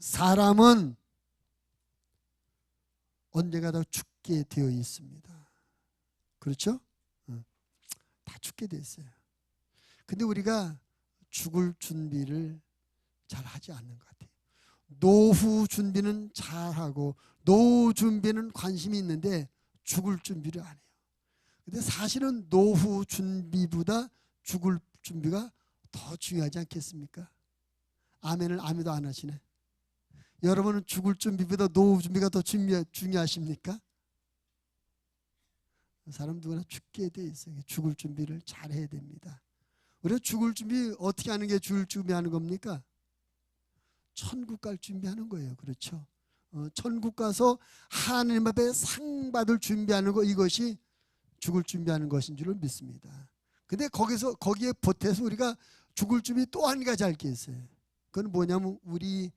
사람은 언젠가 다 죽게 되어 있습니다. 그렇죠? 다 죽게 돼 있어요. 근데 우리가 죽을 준비를 잘 하지 않는 것 같아요. 노후 준비는 잘하고 노후 준비는 관심이 있는데 죽을 준비를 안 해요. 근데 사실은 노후 준비보다 죽을 준비가 더 중요하지 않겠습니까? 아멘을 아무도 안 하시네. 여러분은 죽을 준비보다 노후 준비가 더 중요하십니까? 사람 누구나 죽게 돼 있어요. 죽을 준비를 잘 해야 됩니다. 우리가 죽을 준비 어떻게 하는 게 죽을 준비하는 겁니까? 천국 갈 준비하는 거예요. 그렇죠? 천국 가서 하나님 앞에 상 받을 준비하는 거, 이것이 죽을 준비하는 것인 줄을 믿습니다. 근데 거기에 보태서 우리가 죽을 준비 또 한 가지 할 게 있어요. 그건 뭐냐면 우리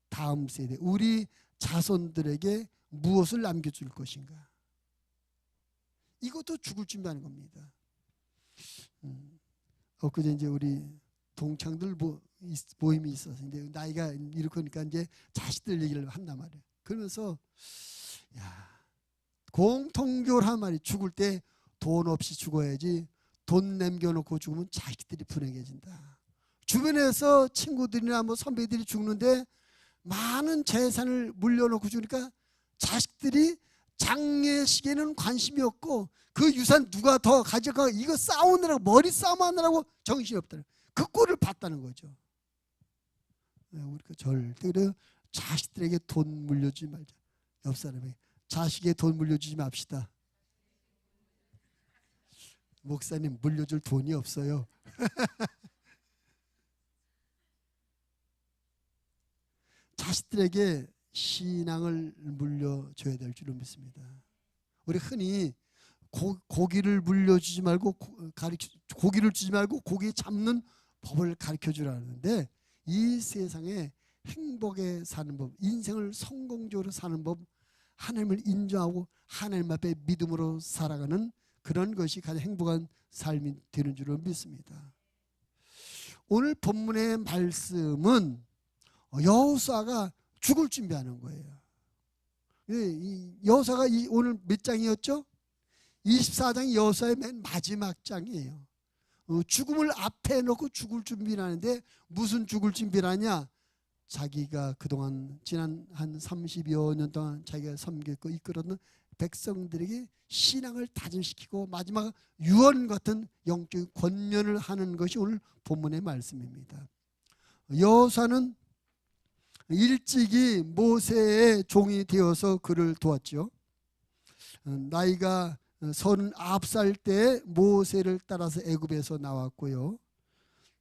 다음 세대, 우리 자손들에게 무엇을 남겨줄 것인가. 이것도 죽을 준비하는 겁니다. 엊그제 이제 우리 동창들 모임이 있어서 이제 나이가 이렇게 하니까 이제 자식들 얘기를 한단 말이에요. 그러면서 공통적으로 한 말이, 죽을 때 돈 없이 죽어야지 돈 남겨놓고 죽으면 자식들이 불행해진다. 주변에서 친구들이나 뭐 선배들이 죽는데 많은 재산을 물려놓고 죽으니까 자식들이 장례식에는 관심이 없고 그 유산 누가 더 가져가, 이거 싸우느라고, 머리 싸움하느라고 정신이 없다는, 그 꼴을 봤다는 거죠. 우리가 절대 그래요. 자식들에게 돈 물려주지 말자. 옆 사람에게 자식에게 돈 물려주지 맙시다. 목사님, 물려줄 돈이 없어요. 자식들에게 신앙을 물려줘야 될 줄로 믿습니다. 우리 흔히 고기를 물려주지 말고 고기를 주지 말고 고기 잡는 법을 가르쳐 주라는데, 이 세상에 행복에 사는 법, 인생을 성공적으로 사는 법, 하나님을 인정하고 하나님 앞에 믿음으로 살아가는 그런 것이 가장 행복한 삶이 되는 줄로 믿습니다. 오늘 본문의 말씀은 여호수아가 죽을 준비하는 거예요. 여호수아가 오늘 몇 장이었죠? 24장이 여호수아의 맨 마지막 장이에요. 죽음을 앞에 놓고 죽을 준비를 하는데, 무슨 죽을 준비를 하냐? 자기가 그동안 지난 한 30여 년 동안 자기가 섬겼고 이끌었는 백성들에게 신앙을 다짐시키고 마지막 유언 같은 영적 권면을 하는 것이 오늘 본문의 말씀입니다. 여호수아는 일찍이 모세의 종이 되어서 그를 도왔죠. 나이가 39살 때 모세를 따라서 애굽에서 나왔고요.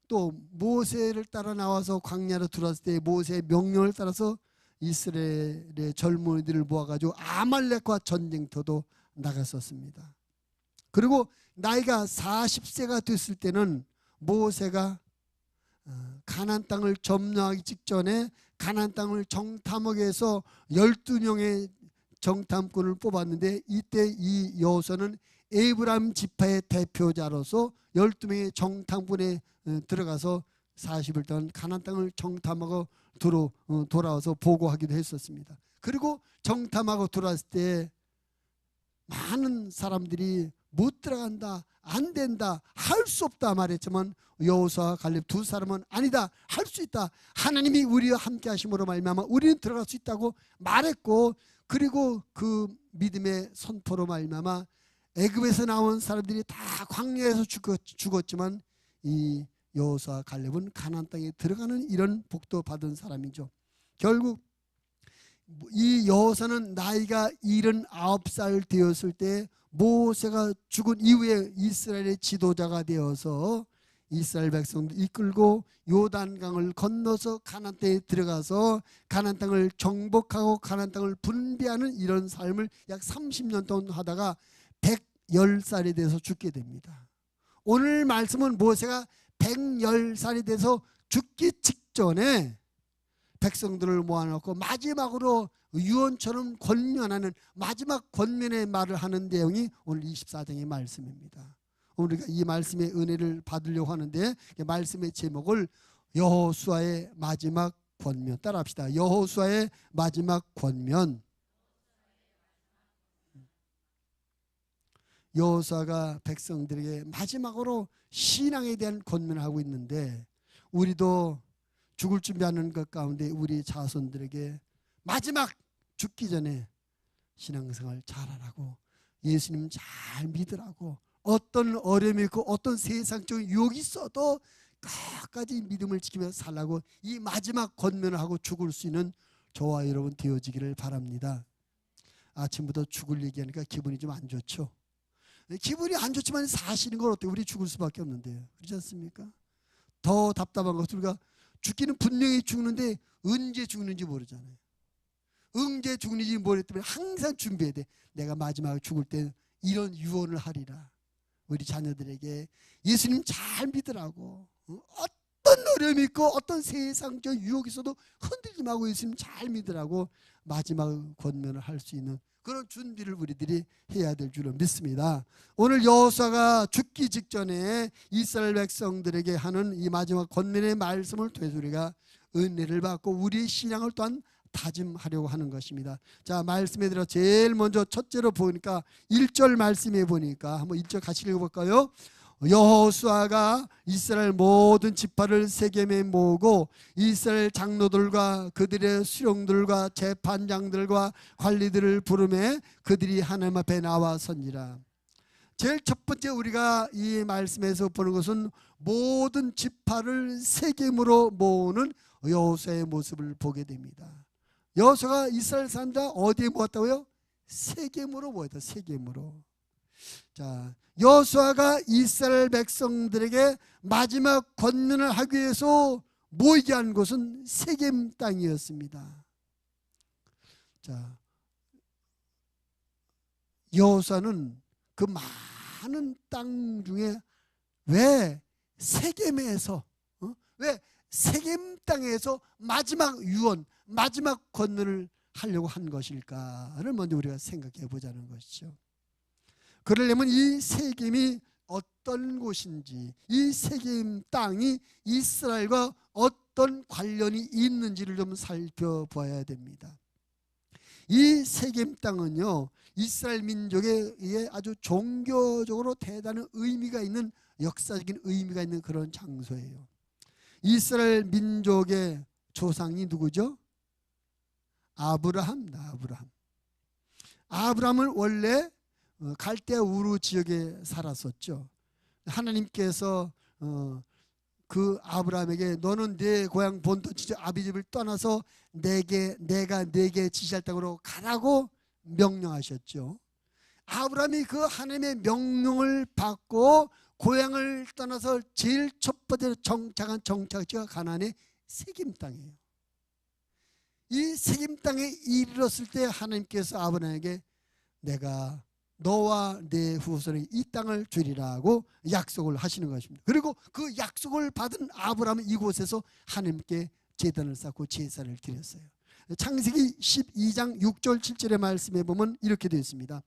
또 모세를 따라 나와서 광야로 들어왔을 때 모세의 명령을 따라서 이스라엘의 젊은이들을 모아가지고 아말렉과 전쟁터도 나갔었습니다. 그리고 나이가 40세가 됐을 때는 모세가 가나안 땅을 점령하기 직전에 가나안 땅을 정탐하기 위해서 12명의 정탐꾼을 뽑았는데, 이때 이 여호수아는 에브라임 지파의 대표자로서 12명의 정탐꾼에 들어가서 40일 동안 가나안 땅을 정탐하고 돌아와서 보고하기도 했었습니다. 그리고 정탐하고 돌아왔을 때 많은 사람들이 못 들어간다, 안 된다, 할 수 없다 말했지만 여호수아와 갈렙 두 사람은 아니다, 할 수 있다, 하나님이 우리와 함께 하심으로 말미암아 우리는 들어갈 수 있다고 말했고, 그리고 그 믿음의 선포로 말미암아 애굽에서 나온 사람들이 다 광야에서 죽었지만 이 여호수아 갈렙은 가나안 땅에 들어가는 이런 복도 받은 사람이죠. 결국 이 여호수아는 나이가 79살 되었을 때 모세가 죽은 이후에 이스라엘의 지도자가 되어서 이스라엘 백성들 이끌고 요단강을 건너서 가나안 땅에 들어가서 가나안 땅을 정복하고 가나안 땅을 분배하는 이런 삶을 약 30년 동안 하다가 110살이 돼서 죽게 됩니다. 오늘 말씀은 모세가 110살이 돼서 죽기 직전에 백성들을 모아놓고 마지막으로 유언처럼 권면하는 마지막 권면의 말을 하는 내용이 오늘 24장의 말씀입니다. 우리가 이 말씀의 은혜를 받으려고 하는데, 말씀의 제목을 여호수아의 마지막 권면. 따라합시다. 여호수아의 마지막 권면. 여호수아가 백성들에게 마지막으로 신앙에 대한 권면을 하고 있는데, 우리도 죽을 준비하는 것 가운데 우리 자손들에게 마지막 죽기 전에 신앙생활 잘하라고, 예수님 잘 믿으라고, 어떤 어려움이 있고 어떤 세상적인 유혹이 있어도 끝까지 믿음을 지키며 살라고 이 마지막 권면을 하고 죽을 수 있는 저와 여러분 되어지기를 바랍니다. 아침부터 죽을 얘기하니까 기분이 좀 안 좋죠. 기분이 안 좋지만 사실인 걸 어떻게, 우리 죽을 수밖에 없는데요. 그렇지 않습니까? 더 답답한 것은 우리가 죽기는 분명히 죽는데 언제 죽는지 모르잖아요. 언제 죽는지 모르기 때문에 항상 준비해야 돼. 내가 마지막에 죽을 때 이런 유언을 하리라. 우리 자녀들에게 예수님 잘 믿으라고, 어떤 어려움이 있고 어떤 세상적 유혹이 있어도 흔들지 말고 예수님 잘 믿으라고 마지막 권면을 할 수 있는 그런 준비를 우리들이 해야 될 줄로 믿습니다. 오늘 여호수아가 죽기 직전에 이스라엘 백성들에게 하는 이 마지막 권면의 말씀을 통해서 우리가 은혜를 받고 우리의 신앙을 또한 다짐하려고 하는 것입니다. 자, 말씀에 들어 제일 먼저 첫째로 보니까 1절 말씀에 보니까 한번 1절 같이 읽어볼까요? 여호수아가 이스라엘 모든 지파를 세겜에 모으고 이스라엘 장로들과 그들의 수령들과 재판장들과 관리들을 부르매 그들이 하나님 앞에 나와 선지라. 제일 첫 번째 우리가 이 말씀에서 보는 것은 모든 지파를 세겜으로 모으는 여호수아의 모습을 보게 됩니다. 여호수아가 이스라엘 사람들 어디에 모았다고요? 세겜으로 모였다. 세겜으로. 자, 여호수아가 이스라엘 백성들에게 마지막 권면을 하기 위해서 모이게 한 곳은 세겜 땅이었습니다. 자, 여호수아는 그 많은 땅 중에 왜 세겜에서, 왜 세겜 땅에서 마지막 유언, 마지막 권면을 하려고 한 것일까를 먼저 우리가 생각해 보자는 것이죠. 그러려면 이 세겜이 어떤 곳인지, 이 세겜 땅이 이스라엘과 어떤 관련이 있는지를 좀 살펴봐야 됩니다. 이 세겜 땅은요, 이스라엘 민족에 의해 아주 종교적으로 대단한 의미가 있는, 역사적인 의미가 있는 그런 장소예요. 이스라엘 민족의 조상이 누구죠? 아브라함입니다. 아브라함은 원래 갈대아 우르 지역에 살았었죠. 하나님께서 그 아브라함에게 너는 내 고향 본토 지역 아비집을 떠나서 내가 네게 지시할 땅으로 가라고 명령하셨죠. 아브라함이 그 하나님의 명령을 받고 고향을 떠나서 제일 첫 번째 정착한 정착지가 가나안의 세겜 땅이에요. 이 세겜 땅에 이르렀을 때 하나님께서 아브라함에게 내가 너와 내 후손에게 이 땅을 주리라고 약속을 하시는 것입니다. 그리고 그 약속을 받은 아브라함은 이곳에서 하나님께 제단을 쌓고 제사를 드렸어요. 창세기 12장 6절 7절의 말씀에 보면 이렇게 되어 있습니다.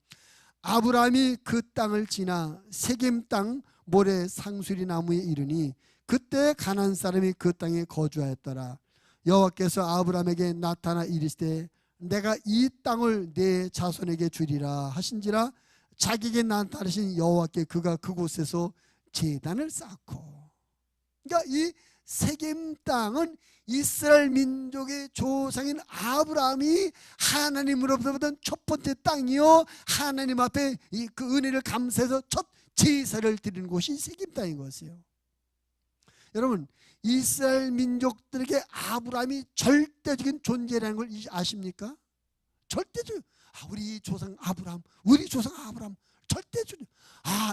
아브라함이 그 땅을 지나 세겜 땅 모래 상수리 나무에 이르니 그때 가나안 사람이 그 땅에 거주하였더라. 여호와께서 아브라함에게 나타나 이르시되 내가 이 땅을 내 자손에게 주리라 하신지라. 자기에게 나타나신 여호와께 그가 그곳에서 제단을 쌓고, 그러니까 이 세겜 땅은 이스라엘 민족의 조상인 아브라함이 하나님으로부터 받은 첫 번째 땅이요, 하나님 앞에 그 은혜를 감사해서 첫 제사를 드리는 곳이 세겜 땅인 것이에요. 여러분, 이스라엘 민족들에게 아브라함이 절대적인 존재라는 걸 아십니까? 절대적. 우리 조상 아브라함, 절대적.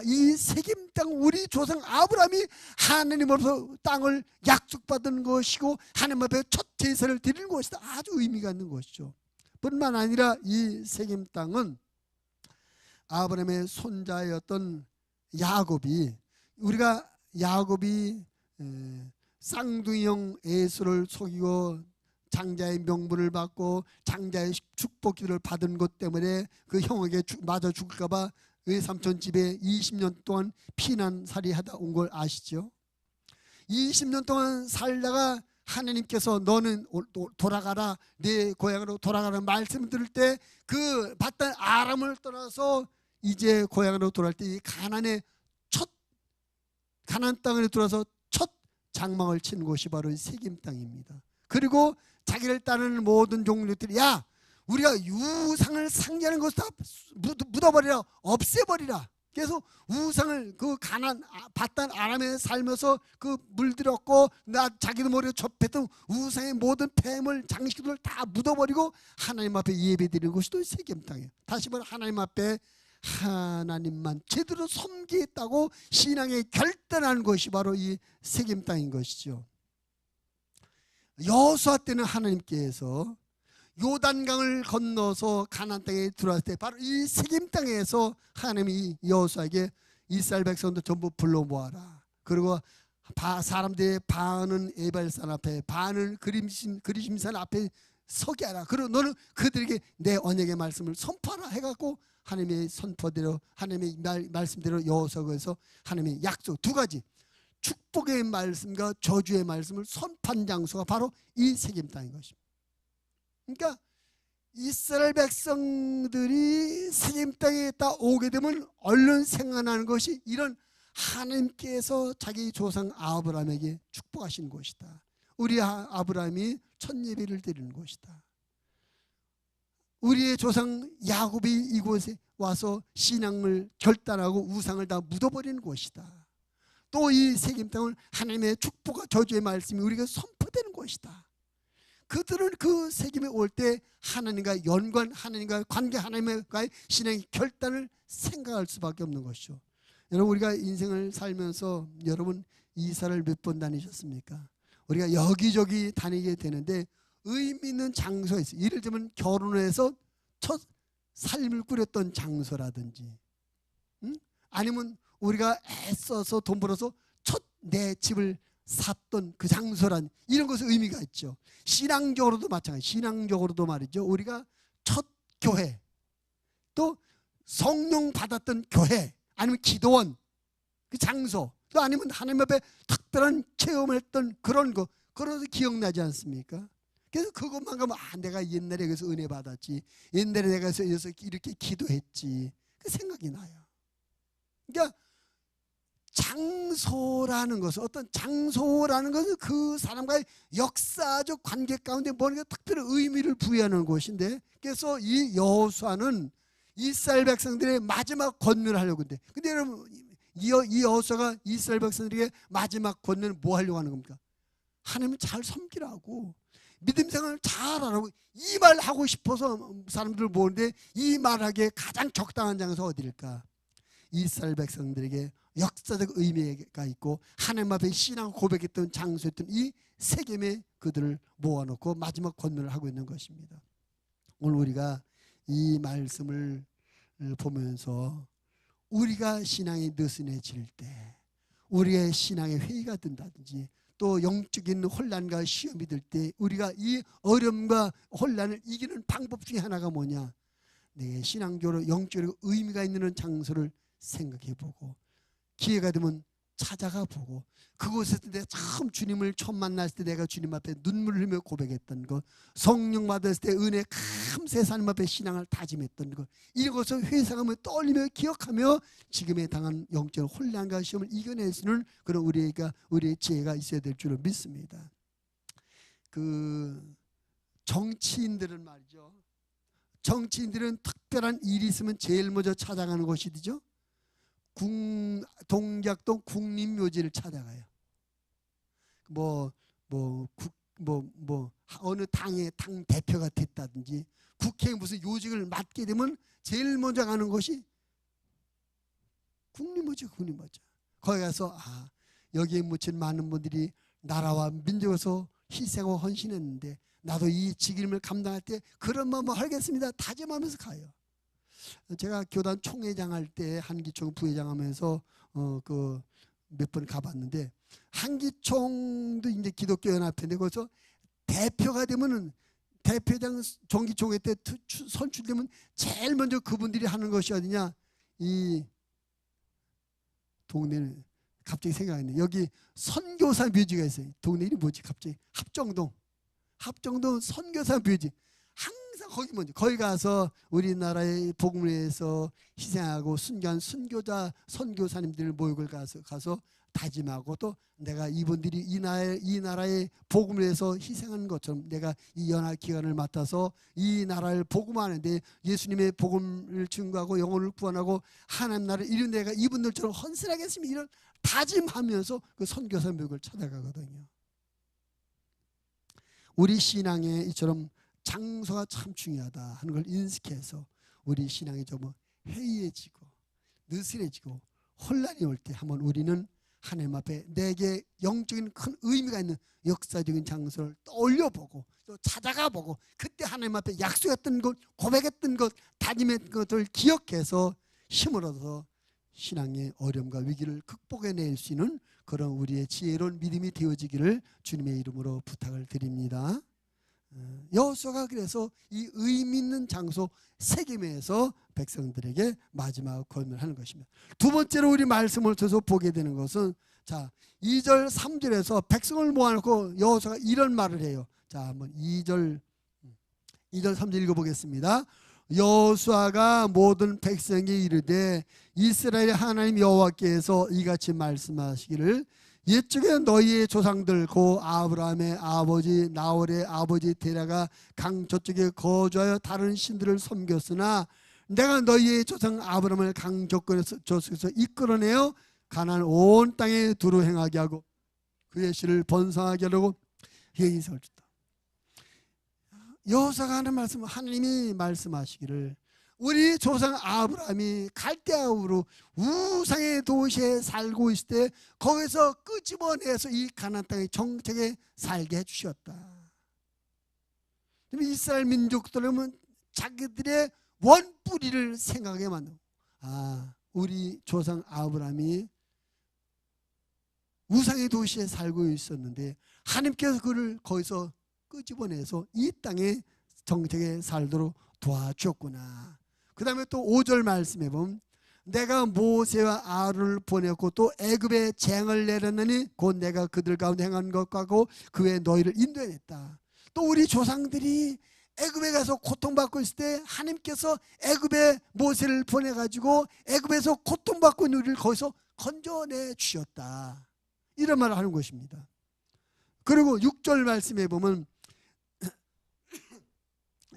이 세겜 땅, 우리 조상 아브라함이 하나님으로부터 땅을 약속받은 것이고 하나님 앞에 첫 제사를 드리는 것이다. 아주 의미가 있는 것이죠. 뿐만 아니라 이 세겜 땅은 아브라함의 손자였던 야곱이, 우리가 야곱이 쌍둥이형 에서를 속이고 장자의 명분을 받고 장자의 축복 기도를 받은 것 때문에 그 형에게 맞아 죽을까 봐 외삼촌 집에 20년 동안 피난살이 하다 온 걸 아시죠? 20년 동안 살다가 하나님께서 너는 돌아가라, 내 고향으로 돌아가라 말씀을 들을 때 그 봤던 아람을 떠나서 이제 고향으로 돌아갈 때 이 가나안 땅에 들어서 첫 장막을 친 곳이 바로 이 세겜 땅입니다. 그리고 자기를 따르는 모든 종족들이 야, 우리가 우상을 상대하는 것을 다 묻어버리라, 없애버리라. 그래서 우상을 그 가난 바단 아람에 살면서 그 물들었고 자기도 모르게 접했던 우상의 모든 폐물 장식들을 다 묻어버리고 하나님 앞에 예배드리는 것이 또 세겜 땅이에요. 다시 말해 하나님 앞에 하나님만 제대로 섬기겠다고 신앙에 결단한 것이 바로 이 세겜 땅인 것이죠. 여호수아 때는 하나님께서 요단강을 건너서 가나안 땅에 들어왔을 때 바로 이 세겜 땅에서 하나님이 여호수아에게 이스라엘 백성들 전부 불러 모아라. 그리고 사람들의 반은 에발산 앞에, 반은 그리심산 앞에 서게 하라. 그리고 너는 그들에게 내 언약의 말씀을 선포하라 해갖고 하나님의 선포대로, 하나님의 말씀대로 여호수아에서 하나님의 약속 두 가지, 축복의 말씀과 저주의 말씀을 선포한 장소가 바로 이 세겜 땅인 것입니다. 그러니까 이스라엘 백성들이 세겜 땅에 딱 오게 되면 얼른 생각나는 것이 이런 하나님께서 자기 조상 아브라함에게 축복하신 곳이다. 우리 아브라함이 첫 예배를 드리는 곳이다. 우리의 조상 야곱이 이곳에 와서 신앙을 결단하고 우상을 다 묻어버리는 곳이다. 또 이 세겜 땅은 하나님의 축복과 저주의 말씀이 우리에게 선포되는 곳이다. 그들은 그 세겜에 올 때 하나님과 연관, 하나님과 관계, 하나님과의 신앙의 결단을 생각할 수밖에 없는 것이죠. 여러분, 우리가 인생을 살면서 여러분 이사를 몇 번 다니셨습니까? 우리가 여기저기 다니게 되는데 의미 있는 장소에 있어요. 예를 들면 결혼해서 첫 삶을 꾸렸던 장소라든지, 아니면 우리가 애써서 돈 벌어서 첫 내 집을 샀던 그 장소란, 이런 것은 의미가 있죠. 신앙적으로도 마찬가지. 신앙적으로도 말이죠. 우리가 첫 교회, 또 성령 받았던 교회, 아니면 기도원, 그 장소, 또 아니면 하나님 앞에 특별한 체험을 했던 그런 거, 그런 거 기억나지 않습니까? 그래서 그것만 가면 내가 옛날에 여기서 은혜 받았지, 옛날에 내가 여기서 이렇게 기도했지, 그 생각이 나요. 그러니까 장소라는 것은, 어떤 장소라는 것은 그 사람과의 역사적 관계 가운데 뭔가 특별한 의미를 부여하는 것인데, 그래서 이 여호수아는 이스라엘 백성들의 마지막 권면을 하려고 했는데, 근데 여러분 이 여호수아가 이스라엘 백성들에게 마지막 권면을 뭐 하려고 하는 겁니까? 하나님을 잘 섬기라고, 믿음 생활을 잘하라고, 이 말 하고 싶어서 사람들을 모으는데 이 말하기에 가장 적당한 장소가 어디일까? 이스라엘 백성들에게 역사적 의미가 있고 하나님 앞에 신앙 고백했던 장소였던 이 세겜에 그들을 모아놓고 마지막 권면을 하고 있는 것입니다. 오늘 우리가 이 말씀을 보면서 우리가 신앙이 느슨해질 때, 우리의 신앙에 회의가 든다든지, 또 영적인 혼란과 시험이 들 때 우리가 이 어려움과 혼란을 이기는 방법 중에 하나가 뭐냐? 내 신앙적으로 영적으로 의미가 있는 장소를 생각해보고 기회가 되면 찾아가 보고, 그곳에서 내가 처음 주님을 처음 만났을 때 내가 주님 앞에 눈물을 흘리며 고백했던 것, 성령 받았을 때 은혜 감사해 하나님 앞에 신앙을 다짐했던 것, 이것을 회상하며 떠올리며 기억하며 지금에 당한 영적 혼란과 시험을 이겨낼 수 있는 그런 우리의 지혜가 있어야 될 줄로 믿습니다. 그 정치인들은 말이죠, 정치인들은 특별한 일이 있으면 제일 먼저 찾아가는 곳이 어디죠? 동작동 국립묘지를 찾아가요. 어느 당의 당 대표가 됐다든지 국회에 무슨 요직을 맡게 되면 제일 먼저 가는 곳이 국립묘지. 거기 가서 여기에 묻힌 많은 분들이 나라와 민족에서 희생하고 헌신했는데 나도 이 직임을 감당할 때 그런 마음을 하겠습니다 다짐하면서 가요. 제가 교단 총회장 할 때 한기총 부회장 하면서 그 몇 번 가봤는데, 한기총도 이제 기독교 연합회인데 거기서 대표가 되면은 대표장 정기총회 때 선출되면 제일 먼저 그분들이 하는 것이 어디냐? 이 동네는 갑자기 생각나네. 여기 선교사 묘지가 있어요. 동네 이름이 뭐지? 갑자기 합정동 선교사 묘지. 항상 거기 가서 우리나라의 복음을 위해서 희생하고 순교한 선교사님들 모욕을 가서 다짐하고, 또 내가 이분들이 이 나라의 복음을 위해서 희생하는 것처럼 내가 이 연합 기관을 맡아서 이 나라를 복음하는데 예수님의 복음을 증거하고 영혼을 구원하고 하나님 나라를 이룬 내가 이분들처럼 헌신하겠습니다, 이런 다짐하면서 그 선교사 묘역을 찾아가거든요. 우리 신앙에 이처럼 장소가 참 중요하다 하는 걸 인식해서 우리 신앙이 좀 해이해지고 느슨해지고 혼란이 올 때 한번 우리는 하나님 앞에 내게 영적인 큰 의미가 있는 역사적인 장소를 떠올려보고 또 찾아가보고, 그때 하나님 앞에 약속했던 것, 고백했던 것, 다짐했던 것을 기억해서 힘을 얻어서 신앙의 어려움과 위기를 극복해낼 수 있는 그런 우리의 지혜로운 믿음이 되어지기를 주님의 이름으로 부탁을 드립니다. 여호수아가 그래서 이 의미 있는 장소 세겜에서 백성들에게 마지막 권면을 하는 것입니다. 두 번째로 우리 말씀을 통해서 보게 되는 것은, 자 2절 3절에서 백성을 모아놓고 여호수아가 이런 말을 해요. 자 한번 2절 3절 읽어보겠습니다. 여호수아가 모든 백성이 이르되 이스라엘 하나님 여호와께서 이같이 말씀하시기를 옛적에 너희의 조상들 고 아브라함의 아버지 나홀의 아버지 데라가 강 저쪽에 거주하여 다른 신들을 섬겼으나 내가 너희의 조상 아브라함을 강 저쪽에서 이끌어내어 가나안 온 땅에 두루 행하게 하고 그의 씨를 번성하게 하려고 그에게 이삭을 줬다. 여호수아가 하는 말씀, 하나님이 말씀하시기를 우리 조상 아브라함이 갈대아우로 우상의 도시에 살고 있을 때 거기서 끄집어내서 이 가나안 땅에 정착에 살게 해주셨다. 이스라엘 민족들은 자기들의 원뿌리를 생각하게 만들고, 우리 조상 아브라함이 우상의 도시에 살고 있었는데 하나님께서 그를 거기서 끄집어내서 이 땅에 정착에 살도록 도와주었구나. 그 다음에 또 5절 말씀해 보면 내가 모세와 아론을 보냈고 또 애굽에 재앙을 내렸느니 곧 내가 그들 가운데 행한 것과 그 외에 너희를 인도해냈다. 또 우리 조상들이 애굽에 가서 고통받고 있을 때 하나님께서 애굽에 모세를 보내가지고 애굽에서 고통받고 있는 우리를 거기서 건져내 주셨다, 이런 말을 하는 것입니다. 그리고 6절 말씀해 보면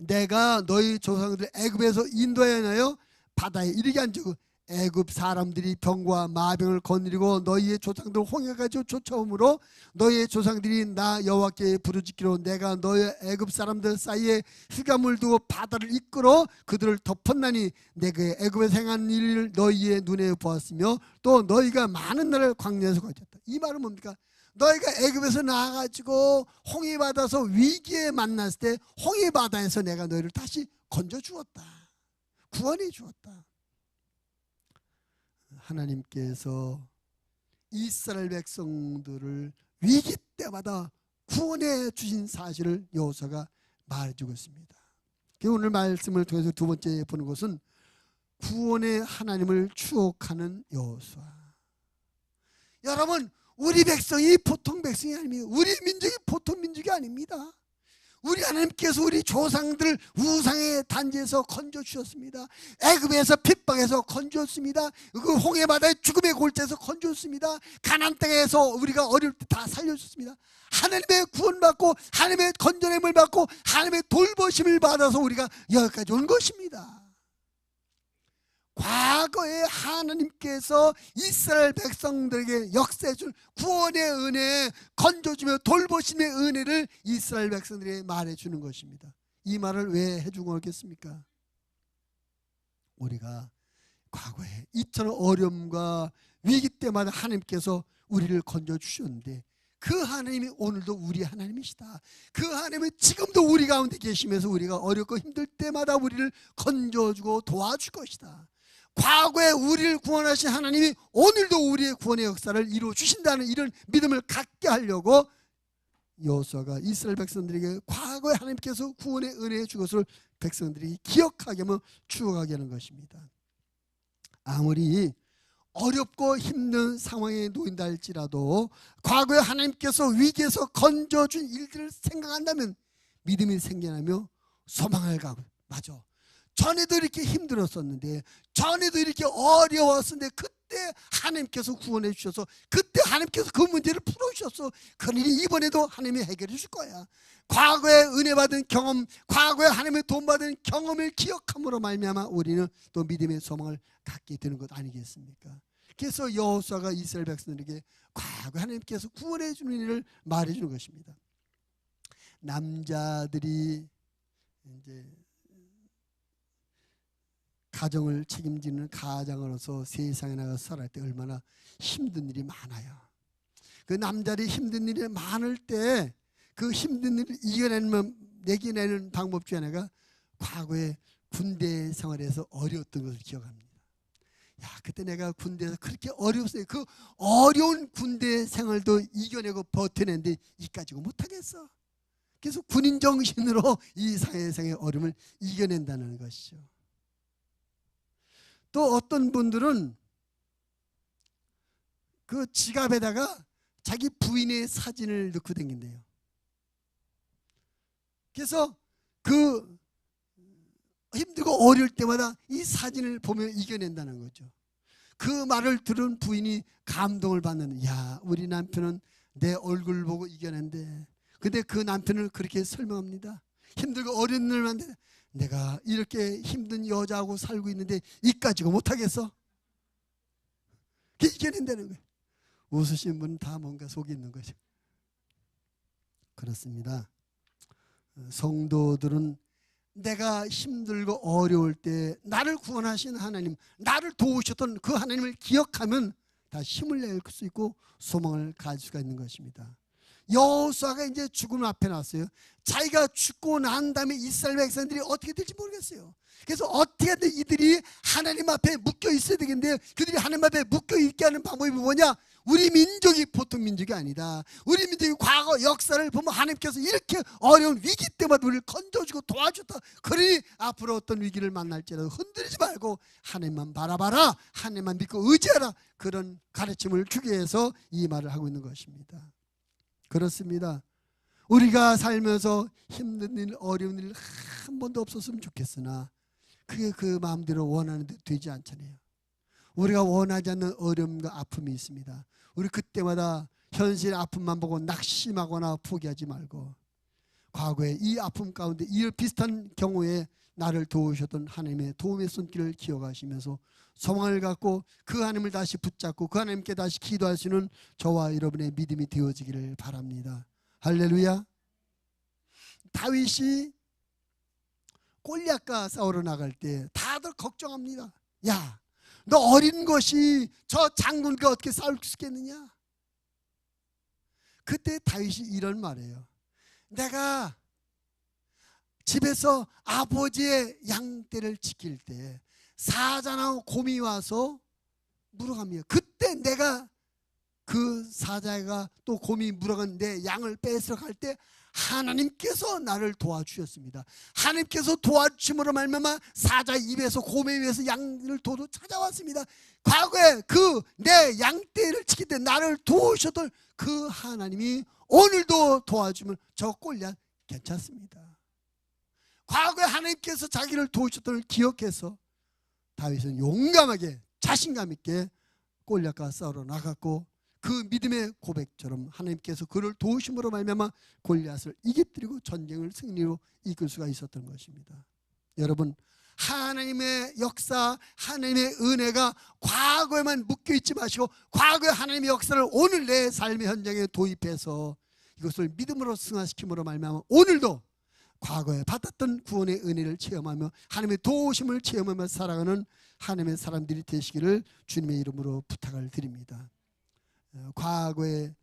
내가 너희 조상들을 애굽에서 인도하여 바다에 이르게 앉히고 애굽 사람들이 병과 마병을 거느리고 너희의 조상들 홍해 가지고 쫓아오므로 너희의 조상들이 나 여호와께 부르짖기로 내가 너희 애굽 사람들 사이에 흑암을 두고 바다를 이끌어 그들을 덮었나니 내가 애굽에서 행한 일을 너희의 눈에 보았으며 또 너희가 많은 날을 광야에서 거쳤다. 이 말은 뭡니까? 너희가 애굽에서 나와가지고 홍해바다에서 위기에 만났을 때 홍해바다에서 내가 너희를 다시 건져 주었다, 구원해 주었다. 하나님께서 이스라엘 백성들을 위기 때마다 구원해 주신 사실을 여호수아가 말해주고 있습니다. 오늘 말씀을 통해서 두 번째 보는 것은 구원의 하나님을 추억하는 여호수아. 여러분, 우리 백성이 보통 백성이 아닙니다. 우리 민족이 보통 민족이 아닙니다. 우리 하나님께서 우리 조상들 우상의 단지에서 건져주셨습니다. 애굽에서 핍박에서 건져줬습니다. 그 홍해바다의 죽음의 골짜에서 건져줬습니다. 가나안 땅에서 우리가 어릴 때 다 살려줬습니다. 하나님의 구원받고 하나님의 건져냄을 받고 하나님의 돌보심을 받아서 우리가 여기까지 온 것입니다. 과거에 하나님께서 이스라엘 백성들에게 역사해준 구원의 은혜, 건져주며 돌보심의 은혜를 이스라엘 백성들에게 말해주는 것입니다. 이 말을 왜 해준 거겠습니까? 우리가 과거에 이처럼 어려움과 위기 때마다 하나님께서 우리를 건져주셨는데 그 하나님이 오늘도 우리 하나님이시다. 그 하나님은 지금도 우리 가운데 계시면서 우리가 어렵고 힘들 때마다 우리를 건져주고 도와줄 것이다. 과거에 우리를 구원하신 하나님이 오늘도 우리의 구원의 역사를 이루어 주신다는 이런 믿음을 갖게 하려고 여호수아가 이스라엘 백성들에게 과거에 하나님께서 구원의 은혜에 준 것을 백성들이 기억하게 하며 추억하게 하는 것입니다. 아무리 어렵고 힘든 상황에 놓인다 할지라도 과거에 하나님께서 위기에서 건져준 일들을 생각한다면 믿음이 생겨나며 소망을 가고, 맞아, 전에도 이렇게 힘들었었는데, 전에도 이렇게 어려웠었는데 그때 하나님께서 구원해 주셔서, 그때 하나님께서 그 문제를 풀어주셨어. 그러니 이번에도 하나님이 해결해 줄 거야. 과거에 은혜 받은 경험, 과거에 하나님의 돈 받은 경험을 기억함으로 말미암아 우리는 또 믿음의 소망을 갖게 되는 것 아니겠습니까? 그래서 여호수아가 이스라엘 백성들에게 과거에 하나님께서 구원해 주는 일을 말해 주는 것입니다. 남자들이 이제 가정을 책임지는 가장으로서 세상에 나가서 살아갈 때 얼마나 힘든 일이 많아요. 그 남자들이 힘든 일이 많을 때 그 힘든 일을 이겨내는 방법 중에 하나가 과거에 군대 생활에서 어려웠던 것을 기억합니다. 야, 그때 내가 군대에서 그렇게 어려웠어요. 그 어려운 군대 생활도 이겨내고 버텨냈는데 이까지고 못하겠어. 그래서 군인 정신으로 이 사회생의 어려움을 이겨낸다는 것이죠. 또 어떤 분들은 그 지갑에다가 자기 부인의 사진을 넣고 다닌대요. 그래서 그 힘들고 어려울 때마다 이 사진을 보며 이겨낸다는 거죠. 그 말을 들은 부인이 감동을 받는, 야, 우리 남편은 내 얼굴 보고 이겨낸대. 근데 그 남편을 그렇게 설명합니다. 힘들고 어려운 일만 돼. 내가 이렇게 힘든 여자하고 살고 있는데 이까지고 못하겠어? 이겨낸다는 거예요. 웃으신 분은 다 뭔가 속이 있는 거죠. 그렇습니다. 성도들은 내가 힘들고 어려울 때 나를 구원하신 하나님, 나를 도우셨던 그 하나님을 기억하면 다 힘을 낼 수 있고 소망을 가질 수가 있는 것입니다. 여호수아가 이제 죽음 앞에 났어요. 자기가 죽고 난 다음에 이스라엘 백성들이 어떻게 될지 모르겠어요. 그래서 어떻게든 이들이 하나님 앞에 묶여 있어야 되겠는데, 그들이 하나님 앞에 묶여 있게 하는 방법이 뭐냐? 우리 민족이 보통 민족이 아니다. 우리 민족이 과거 역사를 보면 하나님께서 이렇게 어려운 위기 때마다 우리를 건져주고 도와줬다. 그러니 앞으로 어떤 위기를 만날지라도 흔들리지 말고 하나님만 바라봐라, 하나님만 믿고 의지하라, 그런 가르침을 주기 위해서 이 말을 하고 있는 것입니다. 그렇습니다. 우리가 살면서 힘든 일, 어려운 일 한 번도 없었으면 좋겠으나 그게 그 마음대로 원하는 데 되지 않잖아요. 우리가 원하지 않는 어려움과 아픔이 있습니다. 우리 그때마다 현실의 아픔만 보고 낙심하거나 포기하지 말고, 과거에 이 아픔 가운데 이 비슷한 경우에 나를 도우셨던 하나님의 도움의 손길을 기억하시면서 소망을 갖고 그 하나님을 다시 붙잡고 그 하나님께 다시 기도할 수 있는 저와 여러분의 믿음이 되어지기를 바랍니다. 할렐루야. 다윗이 골리앗과 싸우러 나갈 때 다들 걱정합니다. 야, 너 어린 것이 저 장군과 어떻게 싸울 수 있겠느냐? 그때 다윗이 이런 말이에요. 내가 집에서 아버지의 양떼를 지킬 때 사자나 곰이 와서 물어갑니다. 그때 내가 그 사자가 또 곰이 물어간 내 양을 뺏으러 갈 때 하나님께서 나를 도와주셨습니다. 하나님께서 도와주심으로 말미암아 사자 입에서 곰의 입에서 양을 도도 찾아왔습니다. 과거에 그 내 양떼를 지킬 때 나를 도우셨던 그 하나님이 오늘도 도와주면 저 골리앗 괜찮습니다. 과거에 하나님께서 자기를 도우셨던 걸 기억해서 다윗은 용감하게 자신감 있게 골리앗과 싸우러 나갔고, 그 믿음의 고백처럼 하나님께서 그를 도우심으로 말미암아 골리앗을 이기뜨리고 전쟁을 승리로 이끌 수가 있었던 것입니다. 여러분, 하나님의 역사, 하나님의 은혜가 과거에만 묶여있지 마시고 과거의 하나님의 역사를 오늘 내 삶의 현장에 도입해서 이것을 믿음으로 승화시킴으로 말미암아 오늘도 과거에 받았던 구원의 은혜를 체험하며 하나님의 도우심을 체험하며 살아가는 하나님의 사람들이 되시기를 주님의 이름으로 부탁을 드립니다. 과거에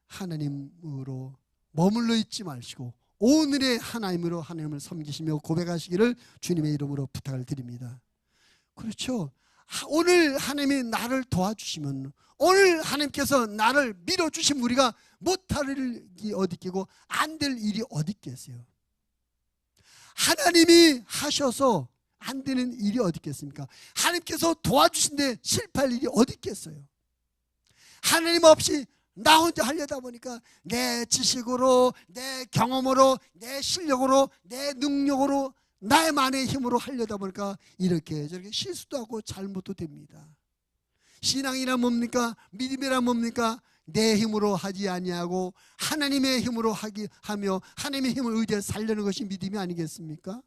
하나님으로 머물러 있지 마시고 오늘의 하나님으로 하나님을 섬기시며 고백하시기를 주님의 이름으로 부탁을 드립니다. 그렇죠. 오늘 하나님이 나를 도와주시면, 오늘 하나님께서 나를 밀어주시면 우리가 못할 일이 어디 있겠고 안 될 일이 어디 있겠어요. 하나님이 하셔서 안 되는 일이 어디 있겠습니까? 하나님께서 도와주신데 실패할 일이 어디 있겠어요? 하나님 없이 나 혼자 하려다 보니까 내 지식으로, 내 경험으로, 내 실력으로, 내 능력으로, 나만의 힘으로 하려다 보니까 이렇게 저렇게 실수도 하고 잘못도 됩니다. 신앙이란 뭡니까? 믿음이란 뭡니까? 내 힘으로 하지 아니하고 하나님의 힘으로 하며 하나님의 힘을 의지해 살려는 것이 믿음이 아니겠습니까?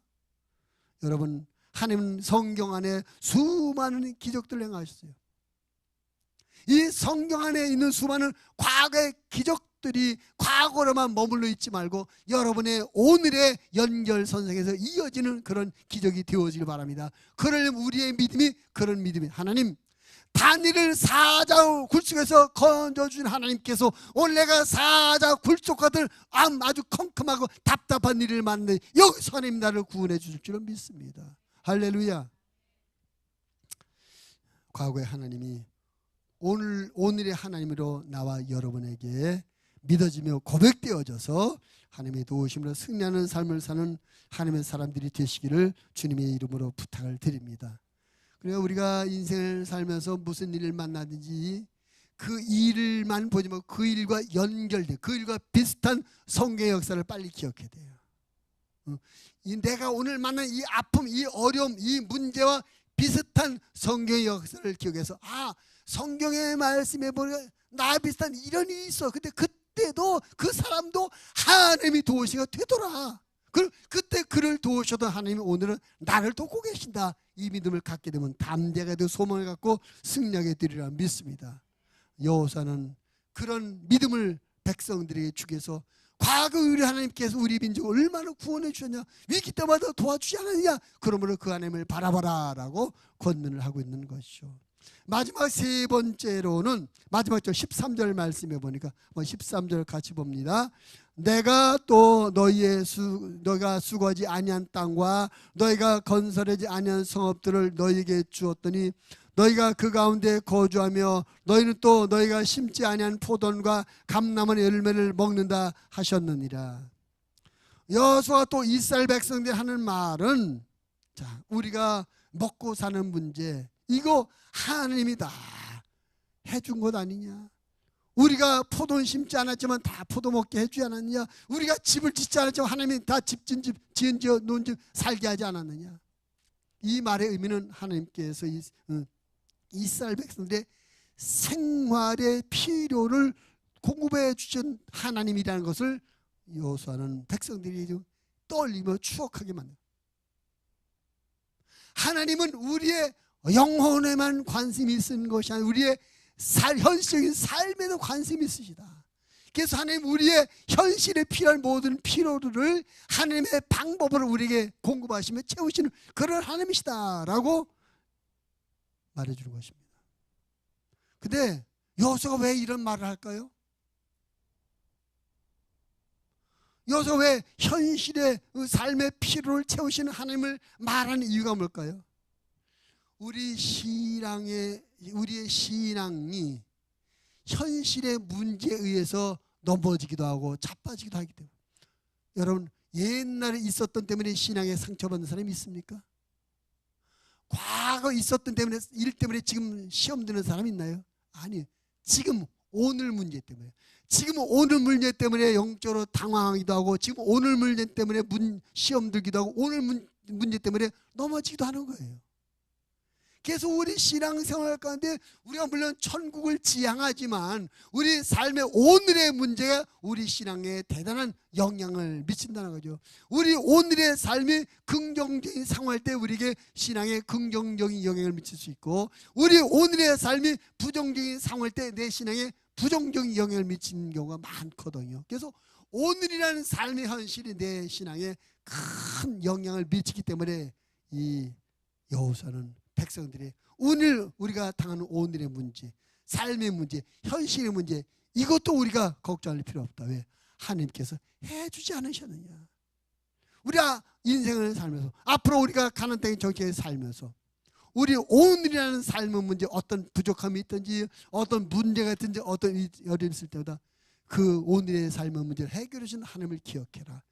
여러분, 하나님은 성경 안에 수많은 기적들을 행하셨어요. 이 성경 안에 있는 수많은 과거의 기적들이 과거로만 머물러 있지 말고 여러분의 오늘의 연결선상에서 이어지는 그런 기적이 되어지길 바랍니다. 그러려면 우리의 믿음이 그런 믿음이, 하나님, 다니엘을 사자 굴속에서 건져준 하나님께서 오늘 내가 사자 굴속 같은 아주 컴컴하고 답답한 일을 만나 여기서 하나님 나를 구원해 주실 줄은 믿습니다. 할렐루야. 과거의 하나님이 오늘의 하나님으로 나와 여러분에게 믿어지며 고백되어져서 하나님의 도우심으로 승리하는 삶을 사는 하나님의 사람들이 되시기를 주님의 이름으로 부탁을 드립니다. 그래서 우리가 인생을 살면서 무슨 일을 만나든지 그 일만 보지 말고 그 일과 연결된, 그 일과 비슷한 성경의 역사를 빨리 기억해야 돼요. 내가 오늘 만난 이 아픔, 이 어려움, 이 문제와 비슷한 성경의 역사를 기억해서 성경의 말씀에 보니까 나와 비슷한 이런 일이 있어. 근데 그때도 그 사람도 하나님이 도우시가 되더라. 그때 그를 도우셔도 하나님이 오늘은 나를 돕고 계신다. 이 믿음을 갖게 되면 담대하게 되고 소망을 갖고 승리하게 되리라 믿습니다. 여호사는 그런 믿음을 백성들에게 주기 위해서 과거 우리 하나님께서 우리 민족을 얼마나 구원해 주셨냐, 위기 때마다 도와주지 않았느냐, 그러므로 그 하나님을 바라봐라 라고 권면을 하고 있는 것이죠. 마지막 세 번째로는 마지막 절 13절 말씀해 보니까 13절 같이 봅니다. 내가 또 너희가 수고하지 아니한 땅과 너희가 건설하지 아니한 성읍들을 너희에게 주었더니 너희가 그 가운데 거주하며 너희는 또 너희가 심지 아니한 포도원과 감람의 열매를 먹는다 하셨느니라. 여호수아가 또 이스라엘 백성들이 하는 말은, 자, 우리가 먹고 사는 문제 이거 하나님이 다 해준 것 아니냐? 우리가 포도는 심지 않았지만 다 포도 먹게 해주지 않았느냐? 우리가 집을 짓지 않았지만 하나님이 다 지은 집 놓은 집 살게 하지 않았느냐? 이 말의 의미는 하나님께서 이스라엘 백성들의 생활의 필요를 공급해 주신 하나님이라는 것을 여호수아는 백성들이 떠올리며 추억하게 만듭니다. 현실은 우리의 영혼에만 관심이 있는 것이 아니라 우리의 현실적인 삶에도 관심이 있으시다. 그래서 하나님 우리의 현실에 필요한 모든 필요를 하나님의 방법으로 우리에게 공급하시며 채우시는 그런 하나님이시다 라고 말해주는 것입니다. 근데 여호수아가 왜 이런 말을 할까요? 여호수아가 왜 현실의 삶의 필요를 채우시는 하나님을 말하는 이유가 뭘까요? 우리의 신앙이 현실의 문제에 의해서 넘어지기도 하고 자빠지기도 하기 때문에. 여러분, 옛날에 있었던 때문에 신앙에 상처받는 사람이 있습니까? 과거 있었던 때문에, 일 때문에 지금 시험 드는 사람이 있나요? 아니에요. 지금 오늘 문제 때문에, 지금 오늘 문제 때문에 영적으로 당황하기도 하고, 지금 오늘 문제 때문에 시험 들기도 하고, 오늘 문제 때문에 넘어지기도 하는 거예요. 그래서 우리 신앙생활 가운데 우리가 물론 천국을 지향하지만 우리 삶의 오늘의 문제가 우리 신앙에 대단한 영향을 미친다는 거죠. 우리 오늘의 삶이 긍정적인 상황일 때 우리에게 신앙에 긍정적인 영향을 미칠 수 있고, 우리 오늘의 삶이 부정적인 상황일 때 내 신앙에 부정적인 영향을 미치는 경우가 많거든요. 그래서 오늘이라는 삶의 현실이 내 신앙에 큰 영향을 미치기 때문에 이 여호수아는 백성들이 오늘 우리가 당하는 오늘의 문제, 삶의 문제, 현실의 문제, 이것도 우리가 걱정할 필요 없다. 왜? 하나님께서 해주지 않으셨느냐. 우리가 인생을 살면서, 앞으로 우리가 가는 땅의 정체에 살면서 우리 오늘이라는 삶의 문제, 어떤 부족함이 있든지 어떤 문제가 있든지 어떤 어려움이 있을 때마다 그 오늘의 삶의 문제를 해결해 주신 하나님을 기억해라.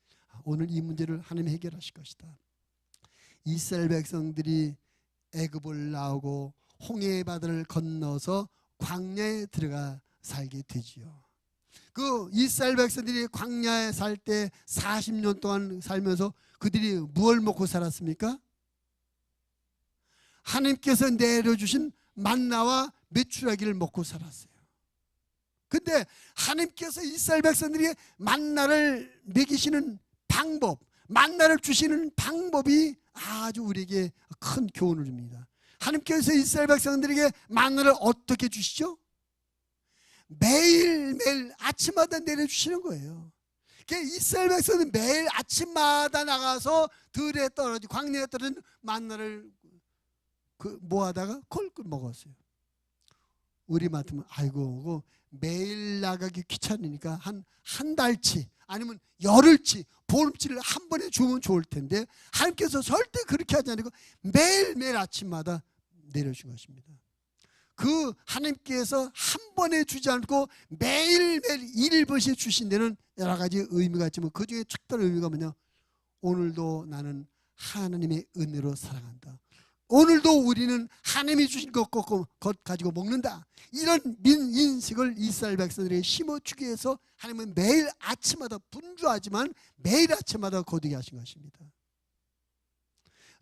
오늘 이 문제를 하나님이 해결하실 것이다. 이스라엘 백성들이 애굽을 나오고 홍해 바다를 건너서 광야에 들어가 살게 되지요. 그 이스라엘 백성들이 광야에 살 때 40년 동안 살면서 그들이 무엇을 먹고 살았습니까? 하나님께서 내려주신 만나와 메추라기를 먹고 살았어요. 근데 하나님께서 이스라엘 백성들에게 만나를 먹이시는 방법, 만나를 주시는 방법이 아주 우리에게 큰 교훈을 줍니다. 하나님께서 이스라엘 백성들에게 만나를 어떻게 주시죠? 매일매일 아침마다 내려주시는 거예요. 이스라엘 백성은 매일 아침마다 나가서 들에 떨어진 광야에 떨어진 만나를 모아다가 콜콜 먹었어요. 우리 같으면 아이고 매일 나가기 귀찮으니까 한 달치 아니면 열흘치 보름치를 한 번에 주면 좋을 텐데 하나님께서 절대 그렇게 하지 않고 매일매일 아침마다 내려주신 것입니다. 그 하나님께서 한 번에 주지 않고 매일매일 1일씩 주신 데는 여러 가지 의미가 있지만 그 중에 특별한 의미가 뭐냐, 오늘도 나는 하나님의 은혜로 살아간다. 오늘도 우리는 하나님이 주신 것 가지고 먹는다. 이런 인식을 이스라엘 백성들에게 심어주기 위해서 하나님은 매일 아침마다 분주하지만 매일 아침마다 거두게 하신 것입니다.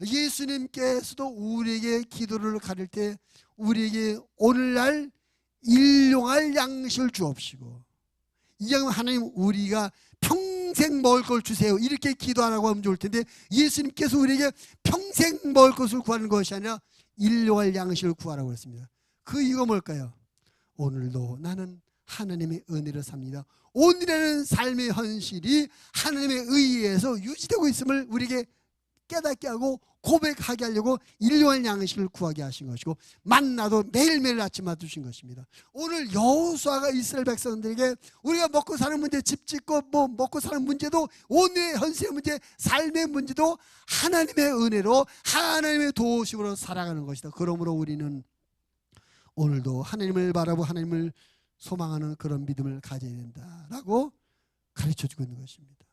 예수님께서도 우리에게 기도를 가릴 때 우리에게 오늘날 일용할 양식을 주옵시고, 이왕 하나님 우리가 평생 먹을 걸 주세요 이렇게 기도하라고 하면 좋을 텐데 예수님께서 우리에게 평생 먹을 것을 구하는 것이 아니라 일용할 양식을 구하라고 했습니다. 이거 뭘까요? 오늘도 나는 하나님의 은혜를 삽니다. 오늘의 삶의 현실이 하나님의 의에서 유지되고 있음을 우리에게 깨닫게 하고 고백하게 하려고 일용할 양식을 구하게 하신 것이고, 만나도 매일매일 아침마다 주신 것입니다. 오늘 여호수아가 이스라엘 백성들에게 우리가 먹고 사는 문제, 집 짓고 먹고 사는 문제도, 오늘의 현실의 문제, 삶의 문제도 하나님의 은혜로 하나님의 도우심으로 살아가는 것이다. 그러므로 우리는 오늘도 하나님을 바라보고 하나님을 소망하는 그런 믿음을 가져야 된다라고 가르쳐주고 있는 것입니다.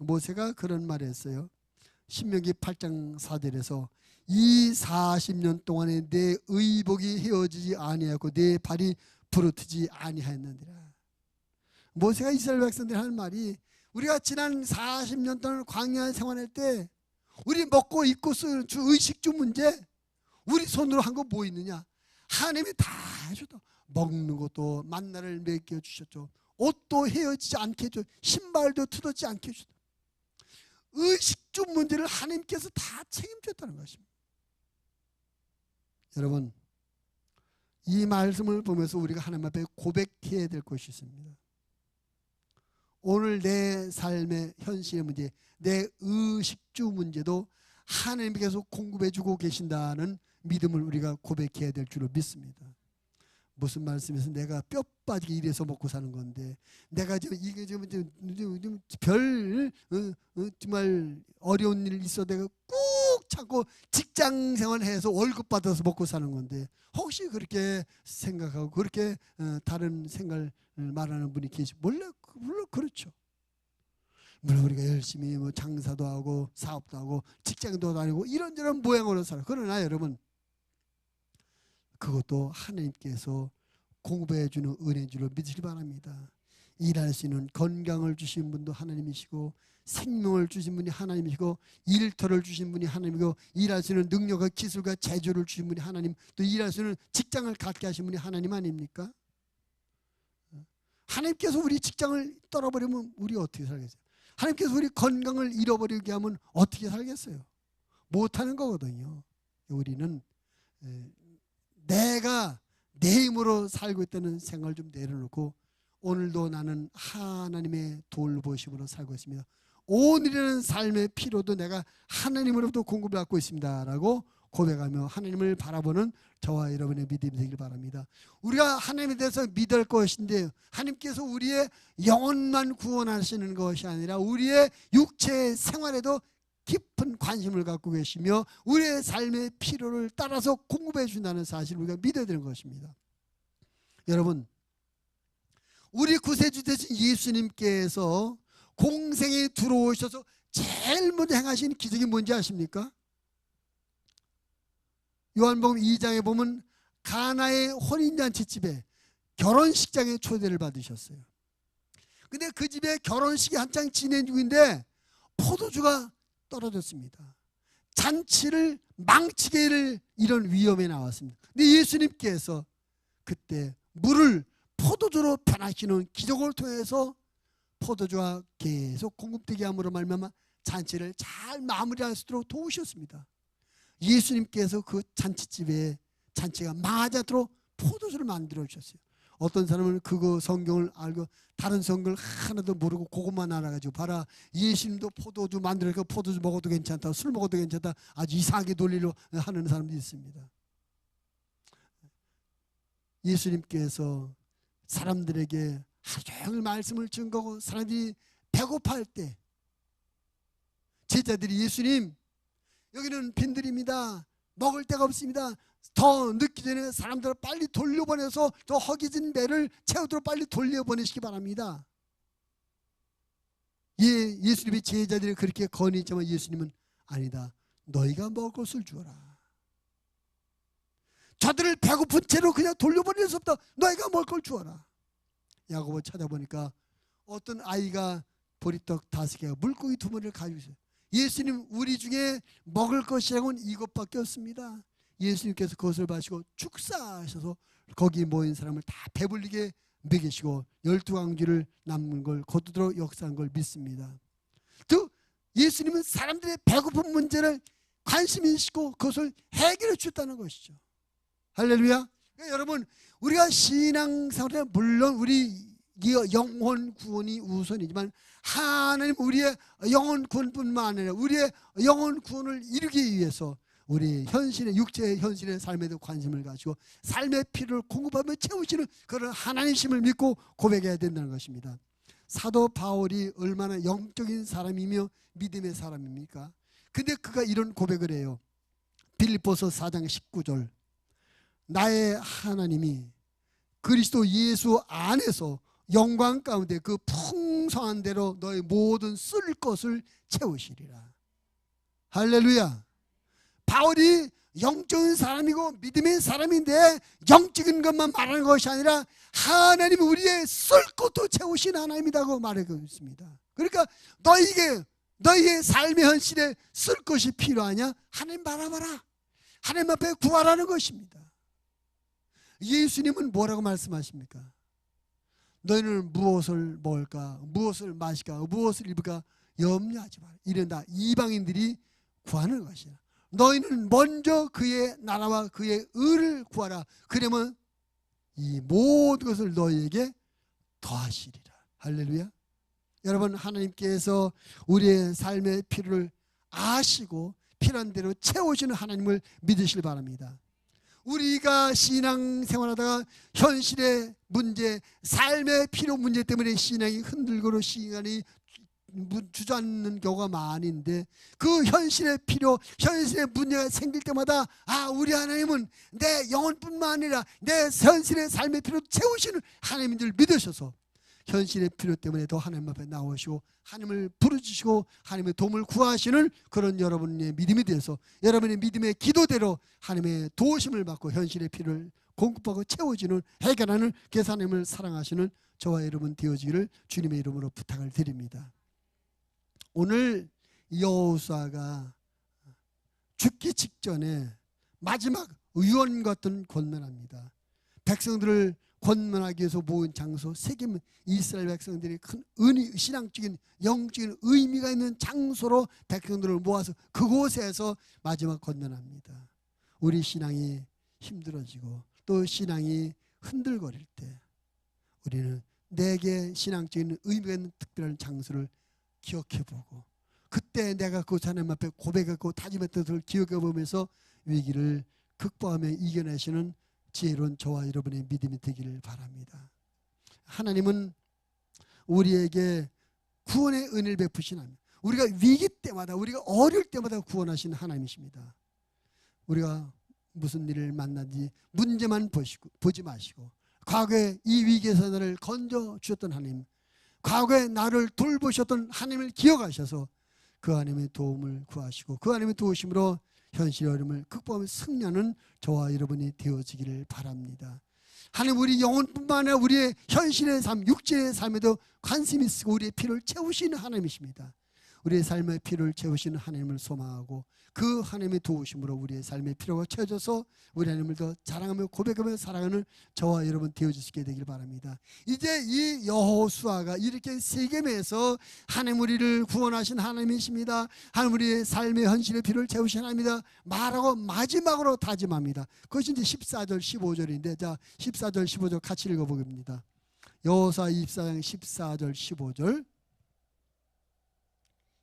모세가 그런 말을 했어요. 신명기 8장 4절에서 이 40년 동안에 내 의복이 헤어지지 아니하고 내 발이 부르트지 아니하였느니라. 모세가 이스라엘 백성들 하는 말이, 우리가 지난 40년 동안 광야 생활할 때 우리 먹고 입고 쓰는 의식주 문제, 우리 손으로 한 거 뭐 있느냐? 하나님이 다 해줬다. 먹는 것도 만나를 먹여주셨죠. 옷도 헤어지지 않게 해줘. 신발도 뜯어지지 않게 해줬다. 의식주 문제를 하나님께서 다 책임졌다는 것입니다. 여러분, 이 말씀을 보면서 우리가 하나님 앞에 고백해야 될 것이 있습니다. 오늘 내 삶의 현실의 문제, 내 의식주 문제도 하나님께서 공급해주고 계신다는 믿음을 우리가 고백해야 될 줄로 믿습니다. 무슨 말씀에서 내가 뼈 빠지게 일해서 먹고 사는 건데, 내가 이게 정말 어려운 일 있어 내가 꾹 참고 직장 생활해서 월급 받아서 먹고 사는 건데, 혹시 그렇게 생각하고 그렇게 다른 생각을 말하는 분이 물론 그렇죠. 물론 우리가 열심히 장사도 하고 사업도 하고 직장도 다니고 이런저런 모양으로 살아. 그러나 여러분, 그것도 하나님께서 공급해 주는 은혜인 줄로 믿으시기 바랍니다. 일할 수 있는 건강을 주신 분도 하나님이시고, 생명을 주신 분이 하나님이시고, 일터를 주신 분이 하나님이고, 일할 수 있는 능력과 기술과 재주를 주신 분이 하나님, 또 일할 수 있는 직장을 갖게 하신 분이 하나님 아닙니까? 하나님께서 우리 직장을 떨어버리면 우리 어떻게 살겠어요? 하나님께서 우리 건강을 잃어버리게 하면 어떻게 살겠어요? 못하는 거거든요. 우리는 내가 내 힘으로 살고 있다는 생각을 좀 내려놓고, 오늘도 나는 하나님의 돌보심으로 살고 있습니다. 오늘이라는 삶의 필요도 내가 하나님으로부터 공급을 받고 있습니다 라고 고백하며 하나님을 바라보는 저와 여러분의 믿음이 되길 바랍니다. 우리가 하나님에 대해서 믿을 것인데, 하나님께서 우리의 영혼만 구원하시는 것이 아니라 우리의 육체 생활에도 깊은 관심을 갖고 계시며 우리의 삶의 필요를 따라서 공급해 준다는 사실을 우리가 믿어야 되는 것입니다. 여러분, 우리 구세주 되신 예수님께서 공생에 들어오셔서 제일 먼저 행하신 기적이 뭔지 아십니까? 요한복음 2장에 보면 가나의 혼인잔치집에 결혼식장에 초대를 받으셨어요. 근데 그 집에 결혼식이 한창 진행 중인데 포도주가 떨어졌습니다. 잔치를 망치게 될 이런 위험에 나왔습니다. 근데 예수님께서 그때 물을 포도주로 변하시는 기적을 통해서 포도주가 계속 공급되게 함으로 말미암아 잔치를 잘 마무리할 수 있도록 도우셨습니다. 예수님께서 그 잔치집에 잔치가 망하지 않도록 포도주를 만들어 주셨어요. 어떤 사람은 그거 성경을 알고 다른 성경을 하나도 모르고 그것만 알아가지고 봐라, 예수님도 포도주 만들어서 포도주 먹어도 괜찮다, 술 먹어도 괜찮다, 아주 이상하게 논리로 하는 사람도 있습니다. 예수님께서 사람들에게 하루 종일 말씀을 증거하고 사람들이 배고파할 때 제자들이 예수님 여기는 빈들입니다, 먹을 데가 없습니다, 더 늦기 전에 사람들을 빨리 돌려보내서 더 허기진 배를 채우도록 빨리 돌려보내시기 바랍니다. 예수님의 제자들이 그렇게 건의했지만 예수님은 아니다, 너희가 먹을 것을 주어라. 저들을 배고픈 채로 그냥 돌려보낼 수 없다, 너희가 먹을 걸 주어라. 야고보 찾아보니까 어떤 아이가 보리떡 5개와 물고기 2마리를 가지고 있어요. 예수님, 우리 중에 먹을 것이라고는 이것밖에 없습니다. 예수님께서 그것을 마시고 축사하셔서 거기 모인 사람을 다 배불리게 먹이시고 12광주를 남는 걸 거두도록 역사한 걸 믿습니다. 또 예수님은 사람들의 배고픈 문제를 관심이 있고 그것을 해결해 주셨다는 것이죠. 할렐루야. 그러니까 여러분, 우리가 신앙생활에 물론 우리 영혼 구원이 우선이지만 하나님 우리의 영혼 구원뿐만 아니라 우리의 영혼 구원을 이루기 위해서 우리 현실의 육체의 현실의 삶에도 관심을 가지고 삶의 필요를 공급하며 채우시는 그런 하나님심을 믿고 고백해야 된다는 것입니다. 사도 바울이 얼마나 영적인 사람이며 믿음의 사람입니까? 근데 그가 이런 고백을 해요. 빌립보서 4장 19절. 나의 하나님이 그리스도 예수 안에서 영광 가운데 그 풍성한 대로 너의 모든 쓸 것을 채우시리라. 할렐루야. 바울이 영적인 사람이고 믿음의 사람인데 영적인 것만 말하는 것이 아니라 하나님이 우리의 쓸 것도 채우신 하나님이라고 말하고 있습니다. 그러니까 너희의 삶의 현실에 쓸 것이 필요하냐? 하나님 바라봐라. 하나님 앞에 구하라는 것입니다. 예수님은 뭐라고 말씀하십니까? 너희는 무엇을 먹을까, 무엇을 마실까, 무엇을 입을까 염려하지 마라. 이런 다 이방인들이 구하는 것이야. 너희는 먼저 그의 나라와 그의 의를 구하라. 그러면 이 모든 것을 너희에게 더하시리라. 할렐루야. 여러분, 하나님께서 우리의 삶의 필요를 아시고 필요한 대로 채우시는 하나님을 믿으시길 바랍니다. 우리가 신앙생활하다가 현실의 문제, 삶의 필요 문제 때문에 신앙이 흔들고 시간이 주저앉는 경우가 많은데 그 현실의 필요, 현실의 문제가 생길 때마다 우리 하나님은 내 영혼뿐만 아니라 내 현실의 삶의 필요를 채우시는 하나님인 줄 믿으셔서 현실의 필요 때문에 더 하나님 앞에 나오시고 하나님을 부르짖으시고 하나님의 도움을 구하시는 그런 여러분의 믿음이 되어서 여러분의 믿음의 기도대로 하나님의 도우심을 받고 현실의 필요를 공급하고 채워지는 해결하는 하나님을 사랑하시는 저와 여러분 되어지기를 주님의 이름으로 부탁을 드립니다. 오늘 여호수아가 죽기 직전에 마지막 의원 같은 권면합니다. 백성들을 권면하기 위해서 모은 장소, 세겜 이스라엘 백성들이 큰 신앙적인 영적인 의미가 있는 장소로 백성들을 모아서 그곳에서 마지막 권면합니다. 우리 신앙이 힘들어지고 또 신앙이 흔들거릴 때 우리는 내게 신앙적인 의미가 있는 특별한 장소를 기억해보고 그때 내가 그 하나님 앞에 고백하고 다짐했던 것을 기억해보면서 위기를 극복하며 이겨내시는 지혜로운 저와 여러분의 믿음이 되기를 바랍니다. 하나님은 우리에게 구원의 은혜를 베푸신 하나님, 우리가 위기 때마다 우리가 어릴 때마다 구원하신 하나님이십니다. 우리가 무슨 일을 만난지 문제만 보지 마시고 과거에 이 위기에서 나를 건져주셨던 하나님, 과거에 나를 돌보셨던 하나님을 기억하셔서 그 하나님의 도움을 구하시고 그 하나님의 도우심으로 현실의 어려움을 극복하며 승리하는 저와 여러분이 되어지기를 바랍니다. 하나님, 우리 영혼뿐만 아니라 우리의 현실의 삶, 육체의 삶에도 관심이 있고 우리의 필요를 채우시는 하나님이십니다. 우리의 삶의 필요를 채우시는 하나님을 소망하고 그 하나님의 도우심으로 우리의 삶의 필요가 채워져서 우리 하나님을 더 자랑하며 고백하며 사랑하는 저와 여러분 되어주시게 되길 바랍니다. 이제 이 여호수아가 이렇게 세겜에서 하나님 우리를 구원하신 하나님이십니다. 하나님 우리의 삶의 현실의 필요를 채우신 하나님이다 말하고 마지막으로 다짐합니다. 그것이 이제 14절 15절인데 자 14절 15절 같이 읽어보겠습니다. 여호수아 24장 14절 15절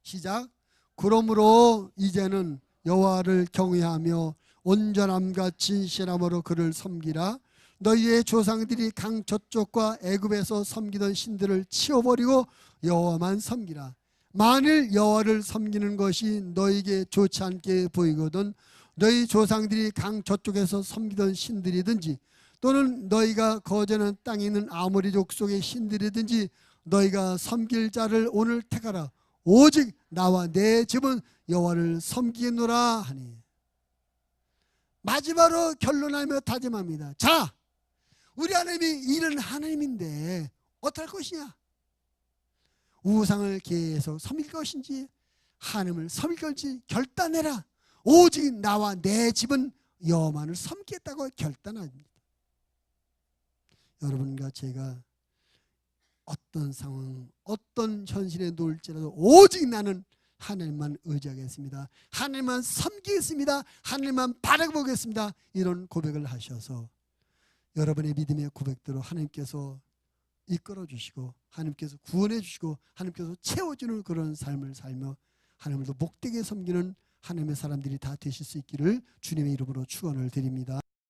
시작. 그러므로 이제는 여호와를 경외하며 온전함과 진실함으로 그를 섬기라. 너희의 조상들이 강 저쪽과 애굽에서 섬기던 신들을 치워버리고 여호와만 섬기라. 만일 여호와를 섬기는 것이 너희에게 좋지 않게 보이거든 너희 조상들이 강 저쪽에서 섬기던 신들이든지 또는 너희가 거저는 땅에 있는 아모리 족속의 신들이든지 너희가 섬길 자를 오늘 택하라. 오직 나와 내 집은 여호와를 섬기노라 하니. 마지막으로 결론하며 다짐합니다. 자, 우리 하나님이 이런 하나님인데 어떨 것이냐? 우상을 계속 섬길 것인지 하나님을 섬길 것인지 결단해라. 오직 나와 내 집은 여호와만을 섬기겠다고 결단합니다. 여러분과 제가 어떤 상황, 어떤 현실에 놓일지라도 오직 나는 하나님만 의지하겠습니다. 하나님만 섬기겠습니다. 하나님만 바라보겠습니다. 이런 고백을 하셔서 여러분의 믿음의 고백대로 하나님께서 이끌어 주시고 하나님께서 구원해 주시고 하나님께서 채워주는 그런 삶을 살며 하나님을 더 복되게 섬기는 하나님의 사람들이 다 되실 수 있기를 주님의 이름으로 축원을 드립니다.